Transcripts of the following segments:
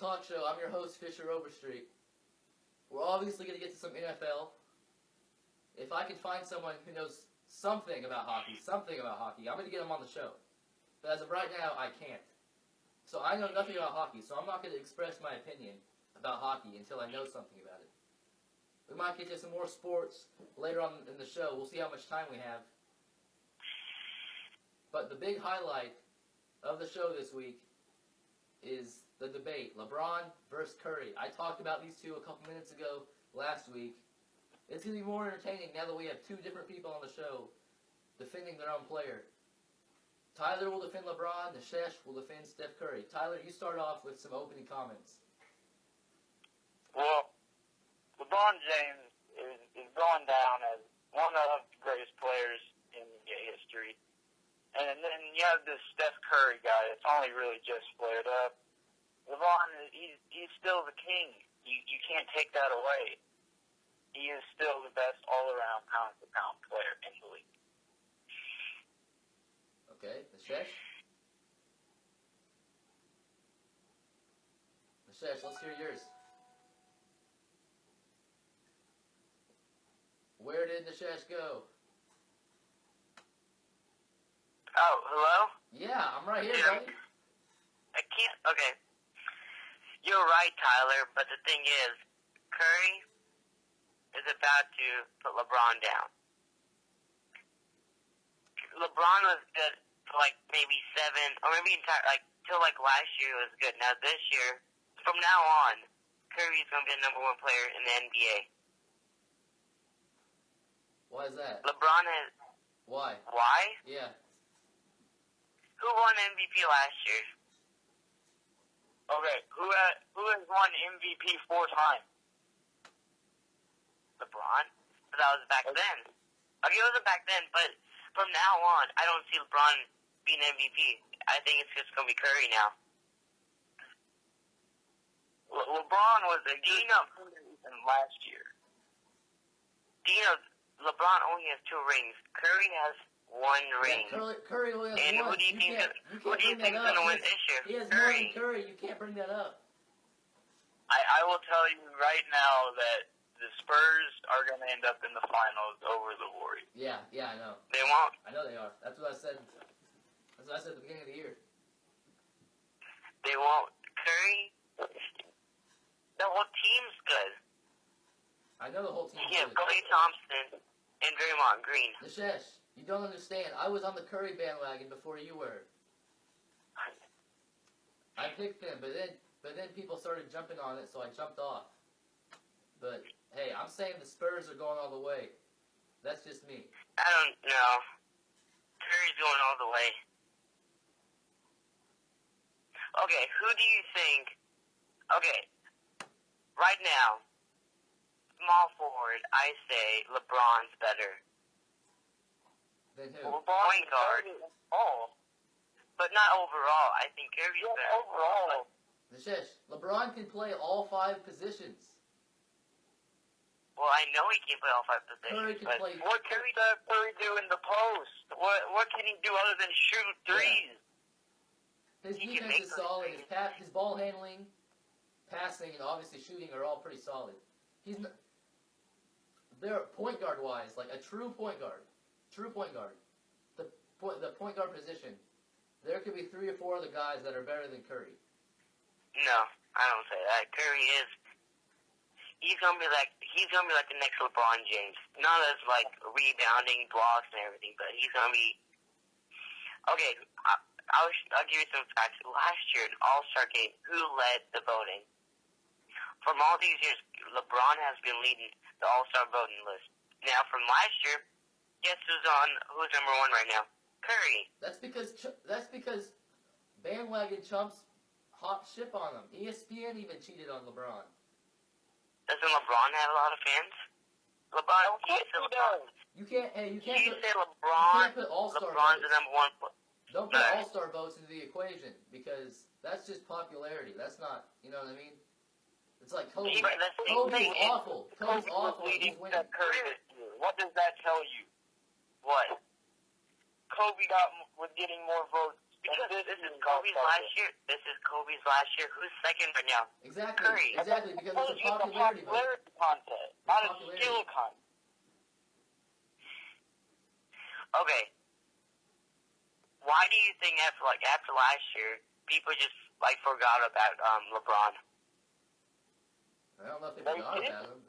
Talk Show. I'm your host, Fisher Overstreet. We're obviously going to get to some NFL. If I can find someone who knows something about hockey, I'm going to get them on the show. But as of right now, I can't. So I know nothing about hockey, so I'm not going to express my opinion about hockey until I know something about it. We might get to some more sports later on in the show. We'll see how much time we have. But the big highlight of the show this week is the debate, LeBron versus Curry. I talked about these two a couple minutes ago last week. It's going to be more entertaining now that we have two different people on the show defending their own player. Tyler will defend LeBron, Nishesh will defend Steph Curry. Tyler, you start off with some opening comments. Well, LeBron James is going down as one of the greatest players in NBA history. And then you have this Steph Curry guy that's only really just flared up. LeBron, he's still the king. You can't take that away. He is still the best all-around pound-for-pound player in the league. Okay, Nishesh? Nishesh, let's hear yours. Where did Nishesh go? Oh, hello? Yeah, I'm right here, buddy. I can't, okay. You're right, Tyler, but the thing is, Curry is about to put LeBron down. LeBron was good for like maybe 7, or maybe till like last year was good. Now this year, from now on, Curry's going to be the number 1 player in the NBA. Why is that? LeBron is... Why? Why? Yeah. Who won MVP last year? Okay, who has won MVP 4 times? LeBron? But that was back then. Okay, it wasn't back then, but from now on, I don't see LeBron being MVP. I think it's just going to be Curry now. LeBron was a good season last year. Do you know, LeBron only has 2 rings. Curry has 1 ring. Yeah, Curry only has and 1. Who do you think is going to win this year? He has more than Curry. You can't bring that up. I will tell you right now that the Spurs are going to end up in the finals over the Warriors. Yeah, I know. They won't. I know they are. That's what I said. That's what I said at the beginning of the year. They won't. Curry, the whole team's good. I know the whole team's good. good. Klay Thompson and Draymond Green. Nishesh, you don't understand. I was on the Curry bandwagon before you were. I picked him, but then people started jumping on it, so I jumped off. But hey, I'm saying the Spurs are going all the way. That's just me. I don't know. Curry's going all the way. Okay, who do you think? Okay, right now, small forward, I say LeBron's better. Than who? Point guard. Oh. But not overall. I think Curry's better. Overall. Nishesh, LeBron can play all 5 positions. Well, I know he can play all 5 positions. Curry can play. What can Curry do in the post? What can he do other than shoot threes? Yeah. His defense is solid. His ball handling, passing, and obviously shooting are all pretty solid. They're point guard wise, like a true point guard. The point guard position. There could be 3 or 4 other guys that are better than Curry. No, I don't say that. Curry is. He's gonna be like the next LeBron James. Not as like rebounding, blocks, and everything, but he's gonna be. Okay, I'll give you some facts. Last year, an All-Star game, who led the voting? From all these years, LeBron has been leading the All-Star voting list. Now, from last year, guess who's number 1 right now? Curry. That's because bandwagon chumps hop ship on him. ESPN even cheated on LeBron. Doesn't LeBron have a lot of fans? LeBron, You can't say you LeBron. can't put all-star LeBron's votes. the number 1 player. Don't put all-star votes into the equation because that's just popularity. That's not, you know what I mean? It's like Kobe. Kobe's awful. Kobe's awful. He's winning. What does that tell you? What? Kobe was getting more votes Because this is Kobe's last year. This is Kobe's last year. Who's second right now? Exactly. Curry. Exactly, because it's a popularity vote. contest, not a skill contest. Okay. Why do you think after last year people just forgot about LeBron? I don't know if they forgot about him.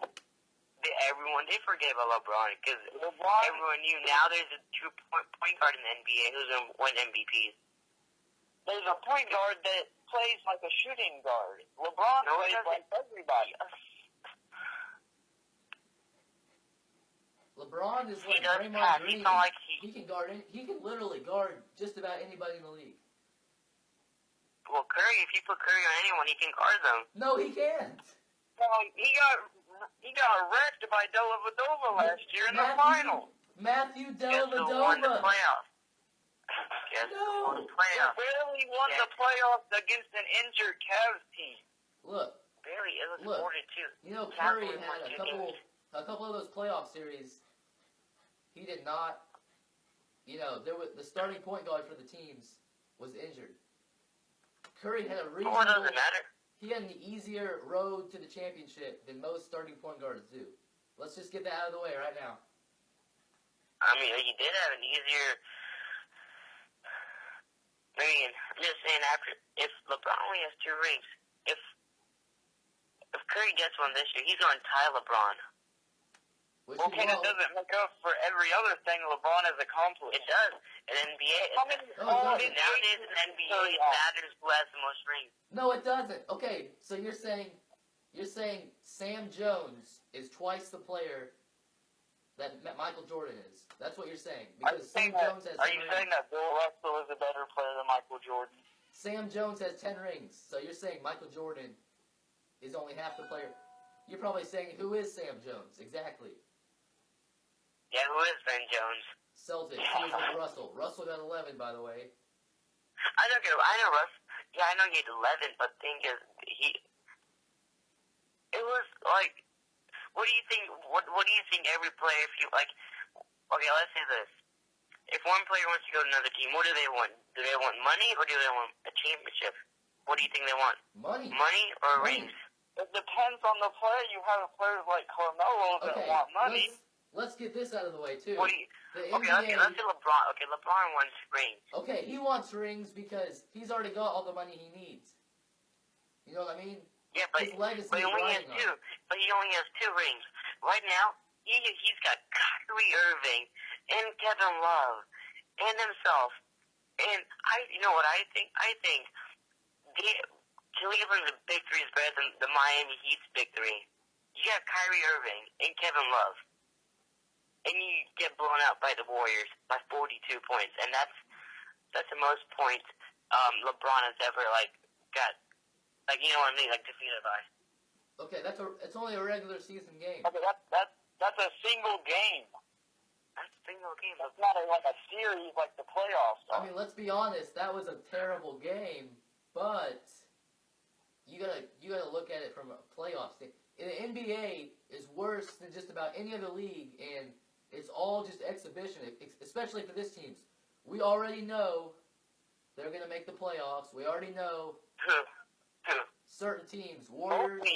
Everyone did forget about LeBron because everyone knew now there's a true point guard in the NBA who's going to win MVPs. There's a point guard that plays like a shooting guard. LeBron plays like everybody. LeBron is like Draymond Green. He can guard. He can literally guard just about anybody in the league. Well, Curry, if you put Curry on anyone, he can guard them. No, he can't. Well, he got wrecked by Dellavedova last year in the finals. Matthew Guess who won the Dellavedova. playoffs? Guess who won the playoffs? He barely won the playoffs against an injured Cavs team. Look, Barely. It was 4-2. you know Curry had a couple of those playoff series. He did not. You know, the starting point guard for the teams was injured. Curry had a reasonable. Well, it doesn't matter. He had an easier road to the championship than most starting point guards do. Let's just get that out of the way right now. I mean, he did have an easier. I mean, I'm just saying, if LeBron only has 2 rings, if Curry gets one this year, he's going to tie LeBron. Which Okay, that doesn't make up for every other thing LeBron has accomplished. It does. In NBA, nowadays in NBA, it matters who has the most rings. No, it doesn't. Okay, so you're saying Sam Jones is twice the player that Michael Jordan is. That's what you're saying. Because Sam Jones has 10 rings. Are you saying that Bill Russell is a better player than Michael Jordan? Sam Jones has 10 rings. So you're saying Michael Jordan is only half the player. You're probably saying, who is Sam Jones? Exactly. Yeah, who is Ben Jones? Celtics. He was with Russell. Russell got 11, by the way. I know Russ. Yeah, I know he had 11, but the thing is, it was like, what do you think? What do you think every player? If you like, okay, let's say this: if one player wants to go to another team, what do they want? Do they want money or do they want a championship? What do you think they want? Money. Money or rings? It depends on the player. You have players like Carmelo that want money. Let's get this out of the way too. What do you? Okay, let's say LeBron. Okay, LeBron wants rings. Okay, he wants rings because he's already got all the money he needs. You know what I mean? Yeah, but his legacy he only has 2. But he only has 2 rings right now. He's got Kyrie Irving and Kevin Love and himself. And you know what I think? I think Cleveland's big 3 is better than the Miami Heat's big 3. You got Kyrie Irving and Kevin Love. And you get blown out by the Warriors by 42 points, and that's the most points LeBron has ever got, you know what I mean, defeated by. Okay, it's only a regular season game. Okay, that's a single game. That's a single game. That's not a series like the playoffs. I mean, let's be honest. That was a terrible game, but you gotta look at it from a playoff standpoint. The NBA is worse than just about any other league, and it's all just exhibition, especially for this teams. We already know they're going to make the playoffs. We already know certain teams, Warriors,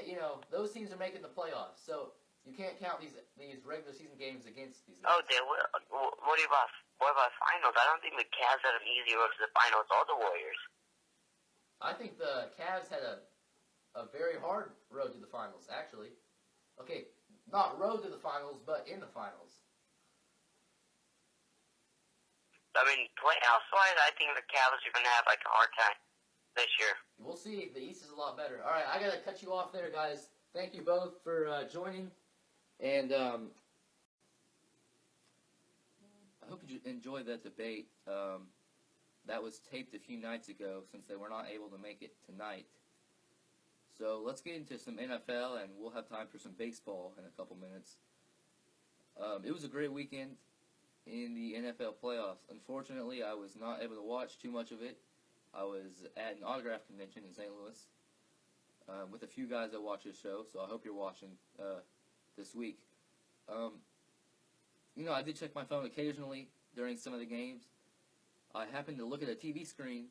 you know, those teams are making the playoffs. So you can't count these regular season games against these guys. Oh, they will. What about finals? I don't think the Cavs had an easy road to the finals, or the Warriors. I think the Cavs had a very hard road to the finals, actually. Okay, not road to the finals, but in the finals. I mean, playoffs-wise, I think the Cavs are going to have a hard time this year. We'll see. The East is a lot better. All right, I got to cut you off there, guys. Thank you both for joining. And I hope you enjoyed that debate. That was taped a few nights ago since they were not able to make it tonight. So let's get into some NFL, and we'll have time for some baseball in a couple minutes. It was a great weekend in the NFL playoffs. Unfortunately, I was not able to watch too much of it. I was at an autograph convention in St. Louis with a few guys that watch this show, so I hope you're watching this week. You know, I did check my phone occasionally during some of the games. I happened to look at a TV screen,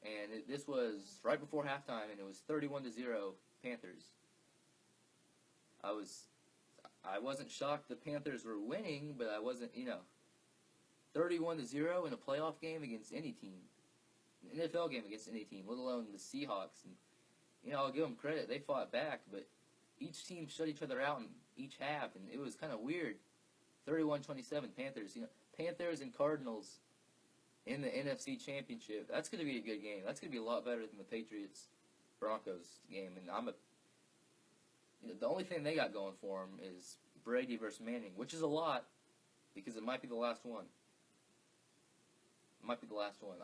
and this was right before halftime, and it was 31-0 Panthers. I wasn't shocked the Panthers were winning, but I wasn't, 31-0 in a playoff game against any team, an NFL game against any team, let alone the Seahawks. And I'll give them credit; they fought back, but each team shut each other out in each half, and it was kind of weird. 31-27 Panthers. Panthers and Cardinals in the NFC Championship. That's going to be a good game. That's going to be a lot better than the Patriots Broncos game. And the only thing they got going for them is Brady versus Manning, which is a lot because it might be the last one. It might be the last one.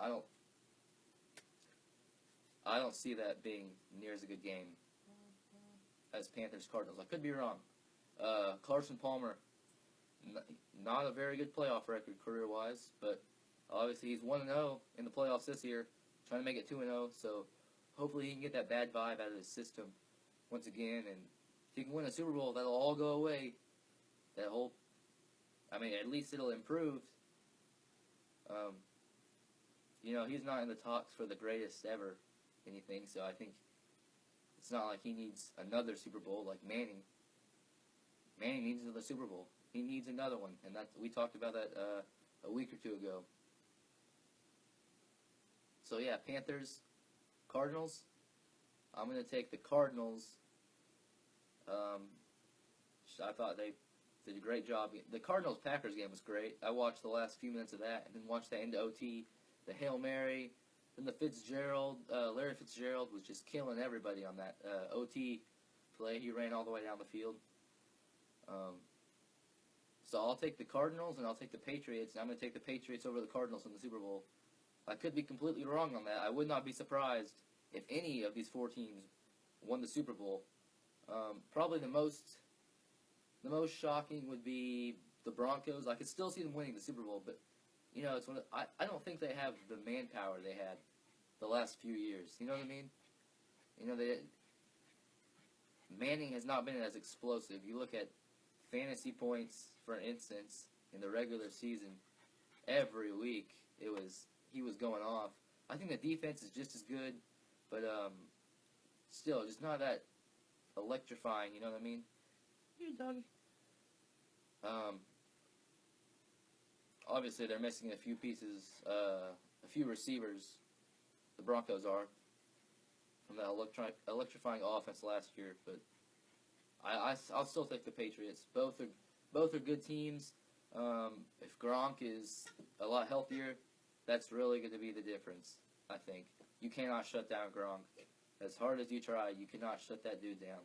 I don't see that being near as a good game as Panthers Cardinals. I could be wrong. Carson Palmer, not a very good playoff record career-wise, but obviously he's 1-0 in the playoffs this year, trying to make it 2-0, so hopefully he can get that bad vibe out of his system once again, and if he can win a Super Bowl, that'll all go away. At least it'll improve. He's not in the talks for the greatest ever anything, so I think it's not like he needs another Super Bowl like Manning. Manning needs another Super Bowl. He needs another one, and we talked about that a week or two ago. So yeah, Panthers, Cardinals. I'm going to take the Cardinals. I thought they did a great job. The Cardinals-Packers game was great. I watched the last few minutes of that and then watched that into OT, the Hail Mary, then the Larry Fitzgerald was just killing everybody on that OT play. He ran all the way down the field. So I'll take the Cardinals and I'll take the Patriots, and I'm going to take the Patriots over the Cardinals in the Super Bowl. I could be completely wrong on that. I would not be surprised if any of these four teams won the Super Bowl. Probably the most shocking would be the Broncos. I could still see them winning the Super Bowl, but it's I don't think they have the manpower they had the last few years. You know what I mean? Manning has not been as explosive. You look at fantasy points, for instance, in the regular season, every week he was going off. I think the defense is just as good, but still, just not that electrifying. You know what I mean? Here, doggy. Obviously, they're missing a few pieces, a few receivers. The Broncos are from that electrifying offense last year, but I'll still take the Patriots. Both are good teams. If Gronk is a lot healthier, that's really going to be the difference, I think. You cannot shut down Gronk. As hard as you try, you cannot shut that dude down.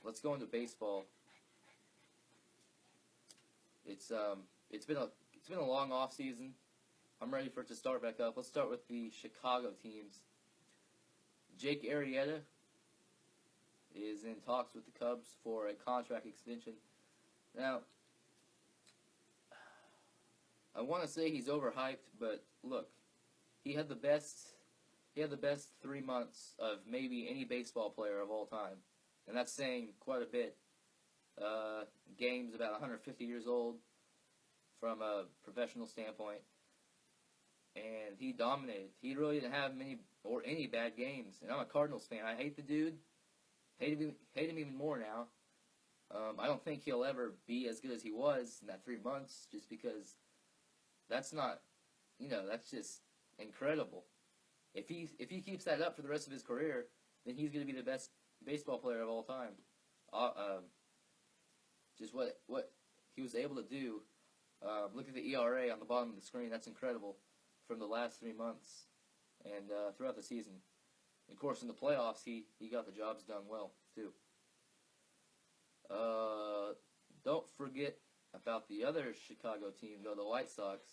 Let's go into baseball. It's been a long off season. I'm ready for it to start back up. Let's start with the Chicago teams. Jake Arrieta is in talks with the Cubs for a contract extension. Now, I want to say he's overhyped, but look, he had the best 3 months of maybe any baseball player of all time, and that's saying quite a bit. Game's about 150 years old from a professional standpoint, and he dominated. He really didn't have any bad games, and I'm a Cardinals fan. I hate the dude. Hate him even more now. I don't think he'll ever be as good as he was in that 3 months, just because that's not, that's just incredible. If he keeps that up for the rest of his career, then he's going to be the best baseball player of all time. Just what he was able to do. Look at the ERA on the bottom of the screen. That's incredible from the last 3 months and throughout the season. Of course, in the playoffs, he got the jobs done well, too. Don't forget about the other Chicago team, though, the White Sox.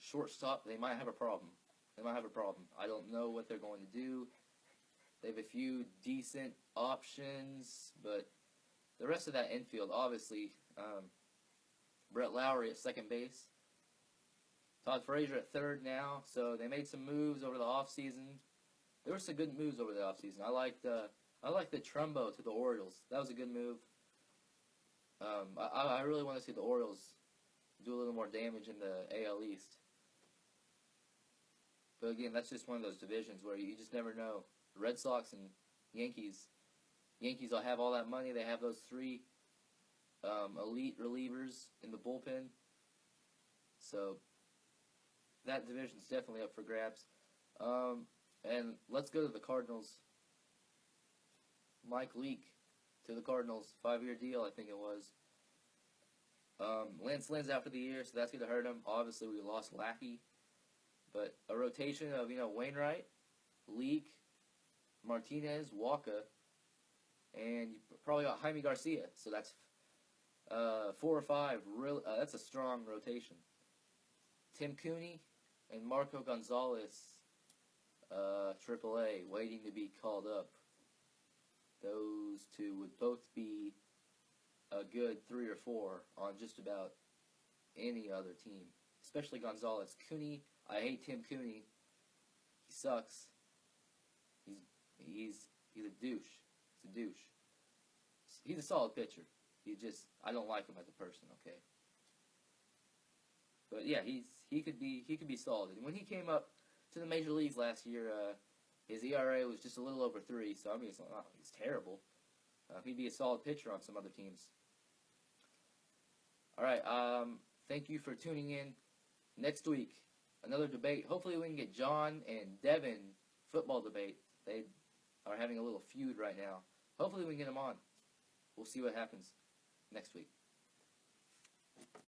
Shortstop, they might have a problem. I don't know what they're going to do. They have a few decent options, but the rest of that infield, obviously, Brett Lowry at second base. Todd Frazier at third now, so they made some moves over the offseason. There were some good moves over the offseason. I liked the Trumbo to the Orioles. That was a good move. I really want to see the Orioles do a little more damage in the AL East. But again, that's just one of those divisions where you just never know. The Red Sox and Yankees will have all that money. They have those three elite relievers in the bullpen. So that division's definitely up for grabs. And let's go to the Cardinals. Mike Leake to the Cardinals, 5-year deal, I think it was. Lance Lynn's out for the year, so that's going to hurt him. Obviously, we lost Lackey. But a rotation of, Wainwright, Leake, Martinez, Walker, and you probably got Jaime Garcia. So that's 4 or 5. That's a strong rotation. Tim Cooney and Marco Gonzalez, AAA, waiting to be called up. Those two would both be a good 3 or 4 on just about any other team, especially Gonzalez. Cooney, I hate Tim Cooney. He sucks. He's a douche. He's a douche. He's a solid pitcher. I don't like him as a person. Okay. But yeah, he could be solid. And when he came up to the major leagues last year, his ERA was just a little over 3. So I mean, it's terrible. He'd be a solid pitcher on some other teams. All right. Thank you for tuning in. Next week, another debate. Hopefully, we can get John and Devin football debate. They are having a little feud right now. Hopefully, we can get them on. We'll see what happens next week.